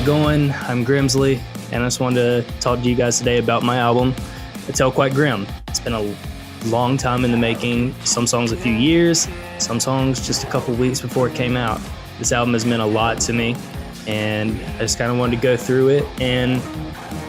it going? I'm Grimsley, and I just wanted to talk to you guys today about my album, A Tale Quite Grim. It's been a long time in the making, some songs a few years, some songs just a couple weeks before it came out. This album has meant a lot to me, and I just kind of wanted to go through it and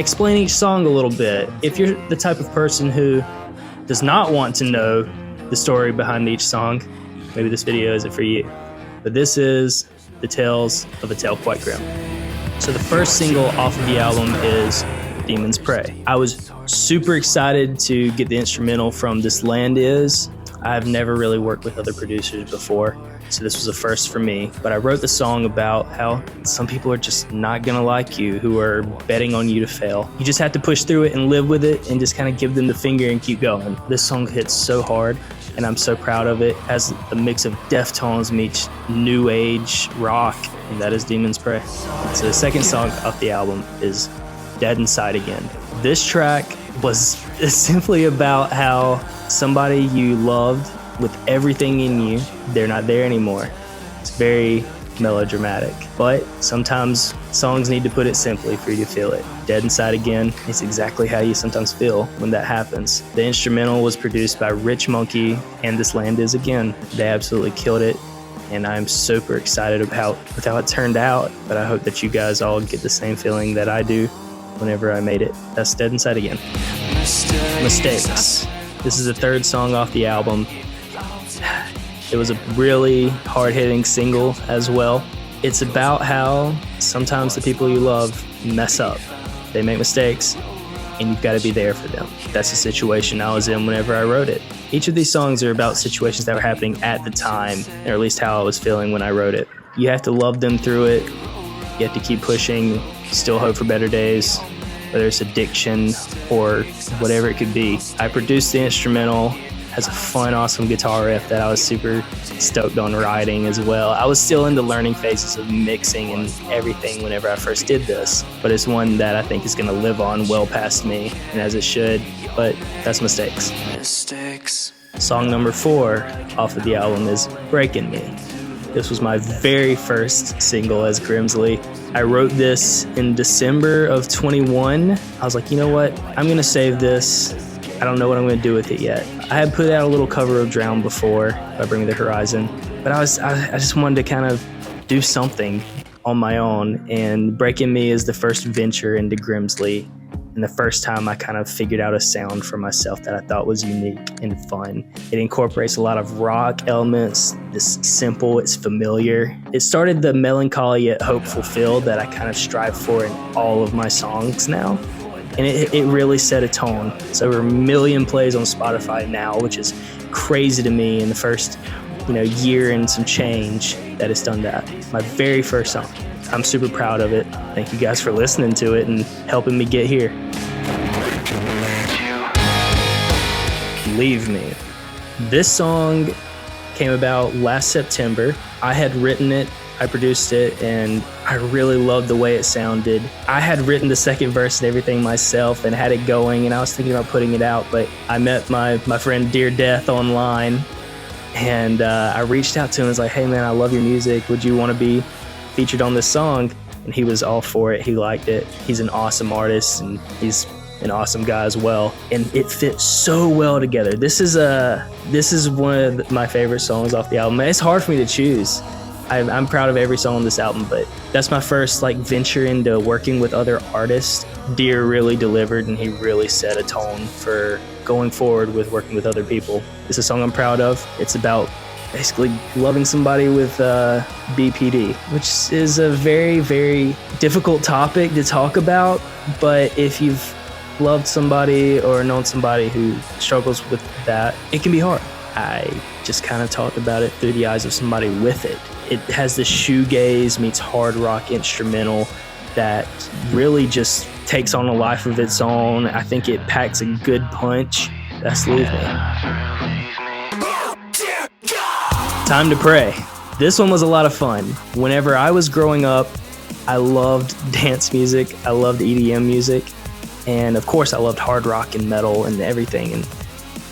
explain each song a little bit. If you're the type of person who does not want to know the story behind each song, maybe this video isn't for you. But this is The Tales of A Tale Quite Grim. So the first single off of the album is Demon's Prey. I was super excited to get the instrumental from This Land Is. I've never really worked with other producers before, so this was a first for me. But I wrote the song about how some people are just not gonna like you, who are betting on you to fail. You just have to push through it and live with it and just kind of give them the finger and keep going. This song hits so hard, and I'm so proud of it. It has a mix of Deftones meets new age rock, and that is Demon's Prey. So the second song off the album is Dead Inside Again. This track was simply about how somebody you loved with everything in you, they're not there anymore. It's very melodramatic, but sometimes songs need to put it simply for you to feel it. Dead Inside Again is exactly how you sometimes feel when that happens. The instrumental was produced by Rich Monkey and This Land Is Again. They absolutely killed it, and I'm super excited about how it turned out, but I hope that you guys all get the same feeling that I do whenever I made it. That's Dead Inside Again. Mistakes. This is the third song off the album. It was a really hard-hitting single as well. It's about how sometimes the people you love mess up. They make mistakes, and you've got to be there for them. That's the situation I was in whenever I wrote it. Each of these songs are about situations that were happening at the time, or at least how I was feeling when I wrote it. You have to love them through it. You have to keep pushing, still hope for better days, whether it's addiction or whatever it could be. I produced the instrumental. Has a fun, awesome guitar riff that I was super stoked on writing as well. I was still in the learning phases of mixing and everything whenever I first did this, but it's one that I think is gonna live on well past me, and as it should, but that's Mistakes. Song number 4 off of the album is Breaking Me. This was my very first single as Grimsley. I wrote this in December of 21. I was like, you know what? I'm gonna save this. I don't know what I'm gonna do with it yet. I had put out a little cover of Drown before by Bring Me the Horizon, but I just wanted to kind of do something on my own, and Breaking Me is the first venture into Grimsley, and the first time I kind of figured out a sound for myself that I thought was unique and fun. It incorporates a lot of rock elements. It's simple, it's familiar. It started the melancholy yet hopeful feel that I kind of strive for in all of my songs now. And it really set a tone. It's over 1 million plays on Spotify now, which is crazy to me in the first year and some change that it's done that. My very first song. I'm super proud of it. Thank you guys for listening to it and helping me get here. Leave Me. This song came about last September. I had written it, I produced it, and I really loved the way it sounded. I had written the second verse and everything myself and had it going, and I was thinking about putting it out, but I met my friend Dear Death online, and I reached out to him and was like, hey man, I love your music. Would you want to be featured on this song? And he was all for it. He liked it. He's an awesome artist, and he's an awesome guy as well, and it fits so well together. This is one of my favorite songs off the album. It's hard for me to choose. I'm proud of every song on this album, but that's my first venture into working with other artists. Deer really delivered, and he really set a tone for going forward with working with other people. It's a song I'm proud of. It's about basically loving somebody with BPD, which is a very, very difficult topic to talk about, but if you've loved somebody or known somebody who struggles with that, it can be hard. I just kind of talked about it through the eyes of somebody with it. It has this shoegaze meets hard rock instrumental that really just takes on a life of its own. I think it packs a good punch. That's Leave Me. Time to Pray. This one was a lot of fun. Whenever I was growing up, I loved dance music. I loved EDM music. And of course, I loved hard rock and metal and everything. And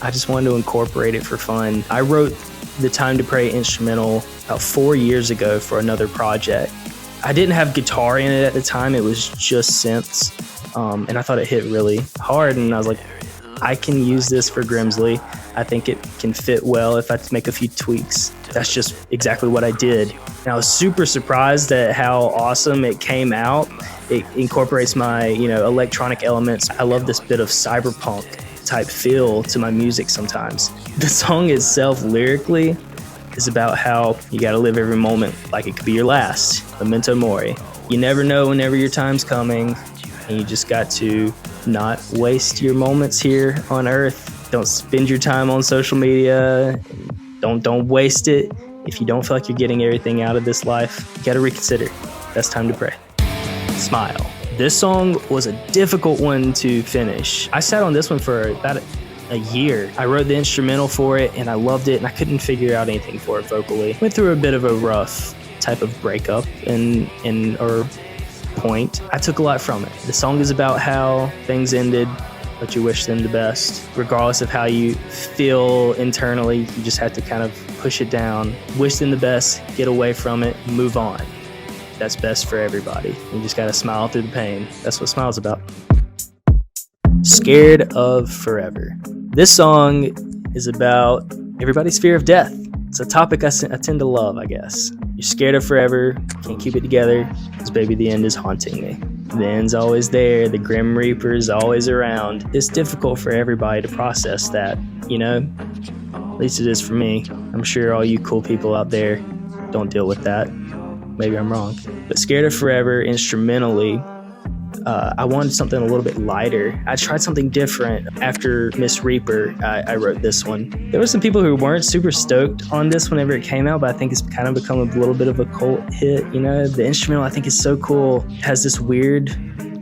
I just wanted to incorporate it for fun. I wrote the Time to Pray instrumental about 4 years ago for another project. I didn't have guitar in it at the time. It was just synths. And I thought it hit really hard. And I was like, I can use this for Grimsley. I think it can fit well if I make a few tweaks. That's just exactly what I did. And I was super surprised at how awesome it came out. It incorporates my, electronic elements. I love this bit of cyberpunk type feel to my music sometimes. The song itself lyrically is about how you gotta live every moment like it could be your last. Memento mori. You never know whenever your time's coming, and you just got to not waste your moments here on Earth. Don't spend your time on social media. Don't waste it. If you don't feel like you're getting everything out of this life, you gotta reconsider. That's time to pray. Smile. This song was a difficult one to finish. I sat on this one for about a year. I wrote the instrumental for it and I loved it, and I couldn't figure out anything for it vocally. Went through a bit of a rough type of breakup or point. I took a lot from it. The song is about how things ended, but you wish them the best. Regardless of how you feel internally, you just have to kind of push it down, wish them the best, get away from it, move on. That's best for everybody. You just gotta smile through the pain. That's what Smile's about. Scared of Forever. This song is about everybody's fear of death. It's a topic I tend to love, I guess. You're scared of forever, can't keep it together, because baby, the end is haunting me. The end's always there, the Grim Reaper's always around. It's difficult for everybody to process that, At least it is for me. I'm sure all you cool people out there don't deal with that. Maybe I'm wrong. But Scared of Forever, instrumentally, I wanted something a little bit lighter. I tried something different. After Miss Reaper, I wrote this one. There were some people who weren't super stoked on this whenever it came out, but I think it's kind of become a little bit of a cult hit. The instrumental I think is so cool. It has this weird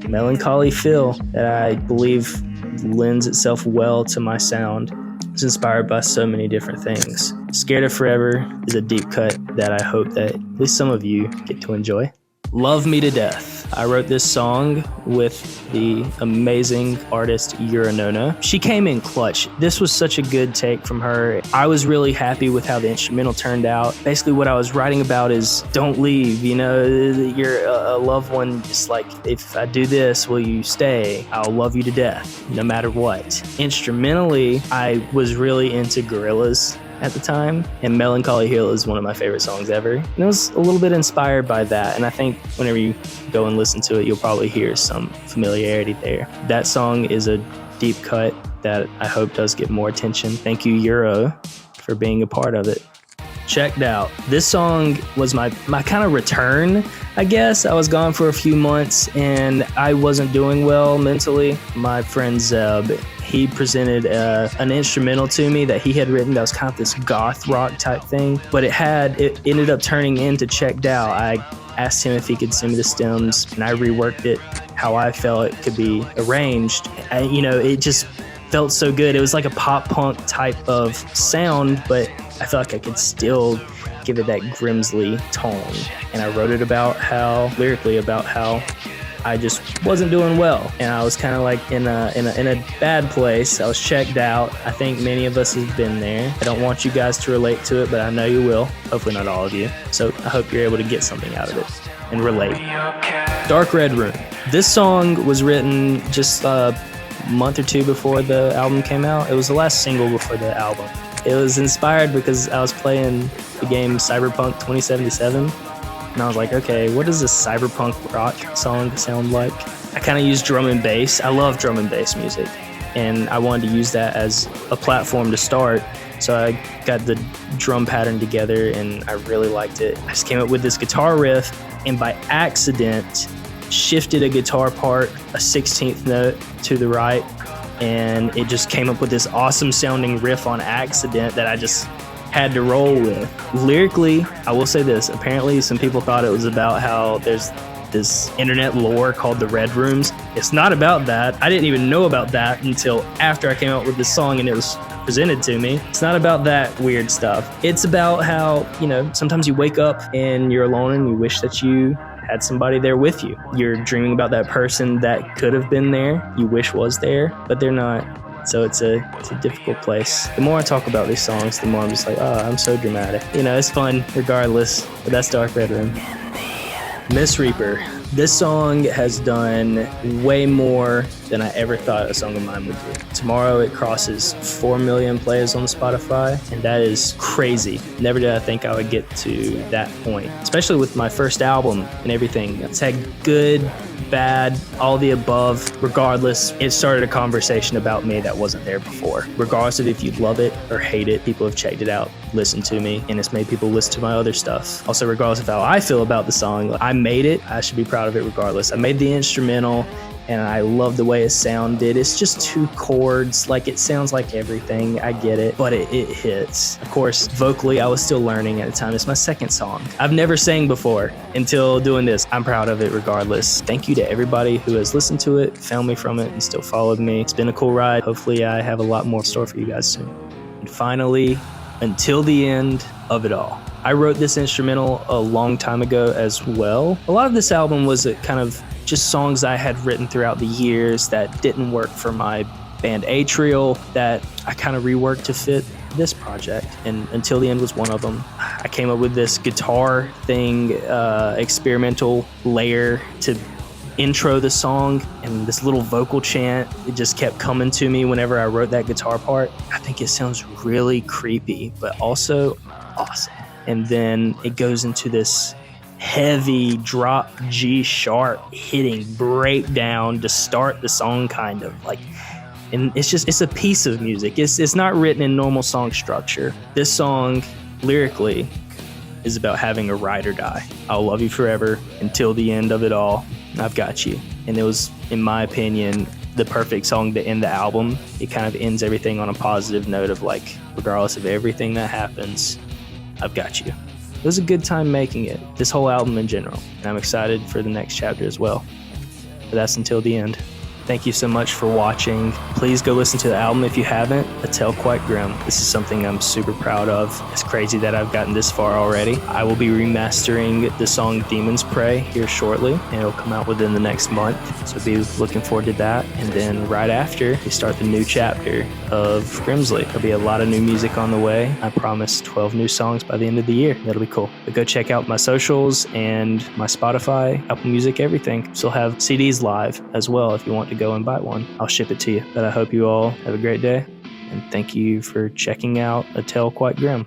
melancholy feel that I believe lends itself well to my sound. It's inspired by so many different things. Scared of Forever is a deep cut that I hope that at least some of you get to enjoy. Love Me to Death. I wrote this song with the amazing artist Uranona. She came in clutch. This was such a good take from her. I was really happy with how the instrumental turned out. Basically what I was writing about is don't leave, you're a loved one. Just like, if I do this, will you stay? I'll love you to death, no matter what. Instrumentally, I was really into Gorillaz at the time, and Melancholy Hill is one of my favorite songs ever. And it was a little bit inspired by that, and I think whenever you go and listen to it, you'll probably hear some familiarity there. That song is a deep cut that I hope does get more attention. Thank you, Euro, for being a part of it. Checked Out. This song was my kind of return, I guess. I was gone for a few months and I wasn't doing well mentally. My friend Zeb, he presented an instrumental to me that he had written that was kind of this goth rock type thing, but it ended up turning into Checked Out. I asked him if he could send me the stems, and I reworked it how I felt it could be arranged. It just felt so good. It was like a pop punk type of sound, but I felt like I could still give it that Grimsley tone. And I wrote it lyrically about how I just wasn't doing well, and I was kind of like in a bad place. I was checked out. I think many of us have been there. I don't want you guys to relate to it, but I know you will. Hopefully not all of you. So I hope you're able to get something out of it and relate. Dark Red Room. This song was written just a month or two before the album came out. It was the last single before the album. It was inspired because I was playing the game Cyberpunk 2077. And I was like, okay, what does a cyberpunk rock song sound like? I kind of use drum and bass. I love drum and bass music. And I wanted to use that as a platform to start. So I got the drum pattern together and I really liked it. I just came up with this guitar riff and by accident shifted a guitar part a 16th note to the right. And it just came up with this awesome sounding riff on accident that I just had to roll with. Lyrically, I will say this, apparently some people thought it was about how there's this internet lore called the Red Rooms. It's not about that. I didn't even know about that until after I came out with this song and it was presented to me. It's not about that weird stuff. It's about how, sometimes you wake up and you're alone and you wish that you had somebody there with you. You're dreaming about that person that could have been there, you wish was there, but they're not. So it's a difficult place. The more I talk about these songs, the more I'm just like, oh, I'm so dramatic. It's fun regardless, but that's Dark Red Room. Miss Reaper. This song has done way more than I ever thought a song of mine would do. Tomorrow it crosses 4 million plays on Spotify, and that is crazy. Never did I think I would get to that point, especially with my first album and everything. It's had good, bad, all the above. Regardless, it started a conversation about me that wasn't there before. Regardless of if you love it or hate it, people have checked it out, listened to me, and it's made people listen to my other stuff. Also, regardless of how I feel about the song, I made it. I should be proud of it regardless. I made the instrumental, and I love the way it sounded. It's just 2 chords. Like, it sounds like everything. I get it, but it hits. Of course, vocally, I was still learning at the time. It's my second song. I've never sang before until doing this. I'm proud of it regardless. Thank you to everybody who has listened to it, found me from it, and still followed me. It's been a cool ride. Hopefully, I have a lot more in store for you guys soon. And finally, Until the End of It All. I wrote this instrumental a long time ago as well. A lot of this album was a kind of just songs I had written throughout the years that didn't work for my band Atrial that I kind of reworked to fit this project, and Until the End was one of them. I came up with this guitar thing, experimental layer to intro the song, and this little vocal chant, it just kept coming to me whenever I wrote that guitar part. I think it sounds really creepy, but also awesome. And then it goes into this heavy drop G sharp hitting breakdown to start the song, kind of like, and it's a piece of music. It's not written in normal song structure. This song lyrically is about having a ride or die. I'll love you forever until the end of it all. I've got you. And it was, in my opinion, the perfect song to end the album. It kind of ends everything on a positive note of like, regardless of everything that happens, I've got you. It was a good time making it, this whole album in general, and I'm excited for the next chapter as well. But that's Until the End. Thank you so much for watching. Please go listen to the album if you haven't, A Tale Quite Grim. This is something I'm super proud of. It's crazy that I've gotten this far already. I will be remastering the song Demon's Prey here shortly, and it'll come out within the next month. So be looking forward to that. And then right after, we start the new chapter of Grimsley. There'll be a lot of new music on the way. I promise 12 new songs by the end of the year. That'll be cool. But go check out my socials and my Spotify, Apple Music, everything. Still have CDs live as well if you want to go and buy one. I'll ship it to you. But I hope you all have a great day, and thank you for checking out A Tale Quite Grim.